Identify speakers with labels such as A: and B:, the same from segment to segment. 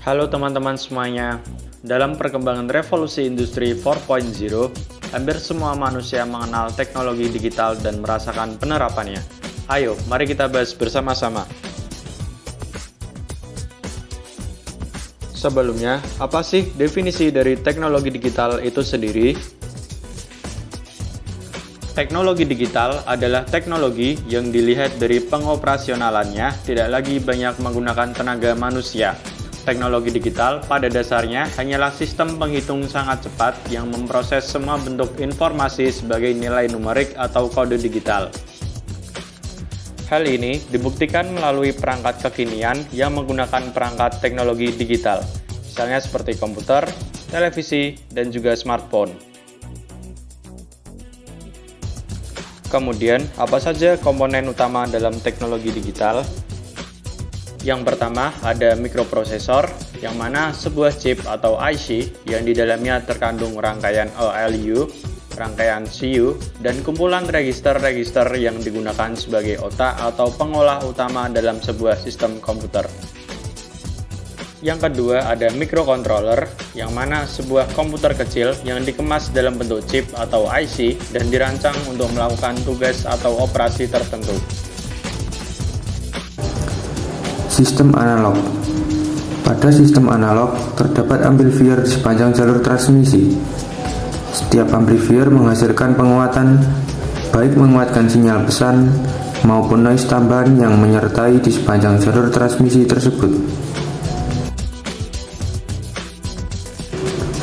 A: Halo teman-teman semuanya. Dalam perkembangan revolusi industri 4.0, hampir semua manusia mengenal teknologi digital dan merasakan penerapannya. Ayo, mari kita bahas bersama-sama. Sebelumnya, apa sih definisi dari teknologi digital itu sendiri? Teknologi digital adalah teknologi yang dilihat dari pengoperasionalannya tidak lagi banyak menggunakan tenaga manusia. Teknologi digital pada dasarnya hanyalah sistem penghitung sangat cepat yang memproses semua bentuk informasi sebagai nilai numerik atau kode digital. Hal ini dibuktikan melalui perangkat kekinian yang menggunakan perangkat teknologi digital, misalnya seperti komputer, televisi, dan juga smartphone. Kemudian, apa saja komponen utama dalam teknologi digital? Yang pertama ada mikroprosesor, yang mana sebuah chip atau IC yang di dalamnya terkandung rangkaian ALU, rangkaian CU, dan kumpulan register-register yang digunakan sebagai otak atau pengolah utama dalam sebuah sistem komputer. Yang kedua ada microcontroller, yang mana sebuah komputer kecil yang dikemas dalam bentuk chip atau IC dan dirancang untuk melakukan tugas atau operasi tertentu.
B: Sistem analog. Pada sistem analog terdapat amplifier di sepanjang jalur transmisi. Setiap amplifier menghasilkan penguatan, baik menguatkan sinyal pesan maupun noise tambahan yang menyertai di sepanjang jalur transmisi tersebut.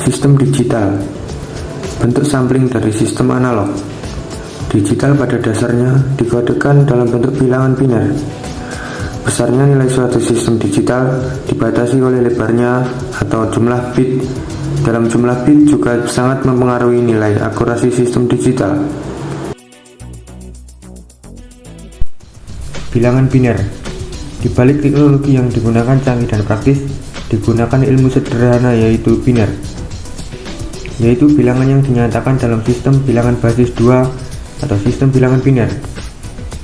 B: Sistem digital. Bentuk sampling dari sistem analog. Digital pada dasarnya dikodekan dalam bentuk bilangan biner. Besarnya nilai suatu sistem digital dibatasi oleh lebarnya atau jumlah bit. Dalam jumlah bit juga sangat mempengaruhi nilai akurasi sistem digital. Bilangan biner. Di balik teknologi yang digunakan canggih dan praktis, digunakan ilmu sederhana yaitu biner, yaitu bilangan yang dinyatakan dalam sistem bilangan basis 2 atau sistem bilangan biner,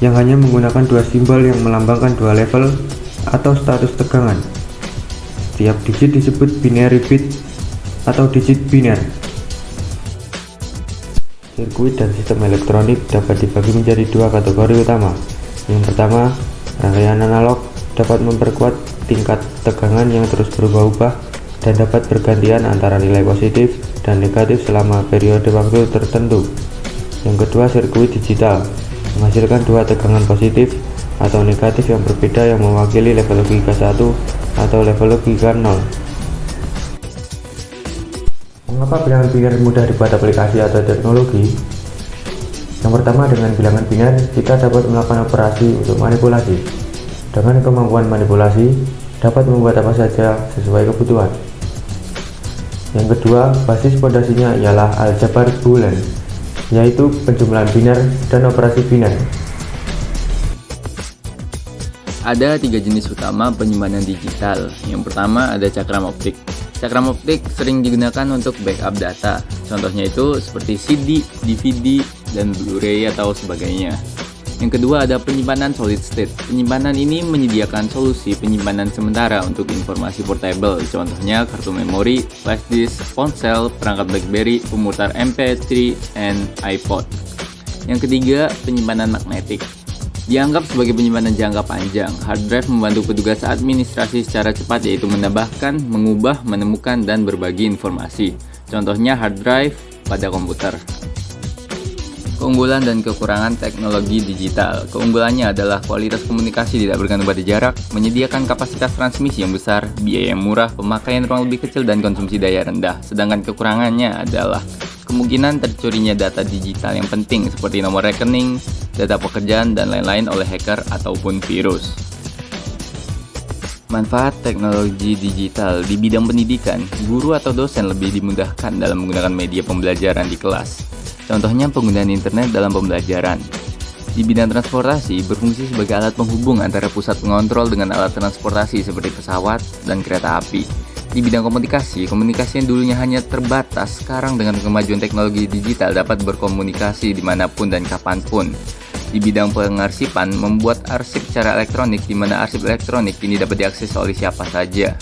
B: yang hanya menggunakan dua simbol yang melambangkan dua level atau status tegangan. Setiap digit disebut binary bit atau digit biner. Sirkuit dan sistem elektronik dapat dibagi menjadi dua kategori utama. Yang pertama, rangkaian analog dapat memperkuat tingkat tegangan yang terus berubah-ubah dan dapat bergantian antara nilai positif dan negatif selama periode waktu tertentu. Yang kedua, sirkuit digital menghasilkan dua tegangan positif atau negatif yang berbeda yang mewakili level logika 1 atau level logika 0. Mengapa bilangan biner mudah dibuat aplikasi atau teknologi? Yang pertama, dengan bilangan biner kita dapat melakukan operasi untuk manipulasi. Dengan kemampuan manipulasi dapat membuat apa saja sesuai kebutuhan. Yang kedua, basis fondasinya ialah aljabar boolean, yaitu penjumlahan biner dan operasi biner.
C: Ada tiga jenis utama penyimpanan digital. Yang pertama ada cakram optik. Cakram optik sering digunakan untuk backup data. Contohnya itu seperti CD, DVD, dan Blu-ray atau sebagainya. Yang kedua ada penyimpanan solid state. Penyimpanan ini menyediakan solusi penyimpanan sementara untuk informasi portable. Contohnya kartu memori, flash disk, ponsel, perangkat BlackBerry, pemutar MP3, and iPod. Yang ketiga, penyimpanan magnetik. Dianggap sebagai penyimpanan jangka panjang, hard drive membantu petugas administrasi secara cepat, yaitu menambahkan, mengubah, menemukan, dan berbagi informasi. Contohnya hard drive pada komputer. Keunggulan dan kekurangan teknologi digital. Keunggulannya adalah kualitas komunikasi tidak bergantung pada jarak, menyediakan kapasitas transmisi yang besar, biaya yang murah, pemakaian ruang lebih kecil, dan konsumsi daya rendah. Sedangkan kekurangannya adalah kemungkinan tercurinya data digital yang penting seperti nomor rekening, data pekerjaan, dan lain-lain oleh hacker ataupun virus. Manfaat teknologi digital di bidang pendidikan, guru atau dosen lebih dimudahkan dalam menggunakan media pembelajaran di kelas. Contohnya penggunaan internet dalam pembelajaran. Di bidang transportasi, berfungsi sebagai alat penghubung antara pusat pengontrol dengan alat transportasi seperti pesawat dan kereta api. Di bidang komunikasi, komunikasi yang dulunya hanya terbatas, sekarang dengan kemajuan teknologi digital dapat berkomunikasi dimanapun dan kapanpun. Di bidang pengarsipan, membuat arsip secara elektronik, di mana arsip elektronik ini dapat diakses oleh siapa saja.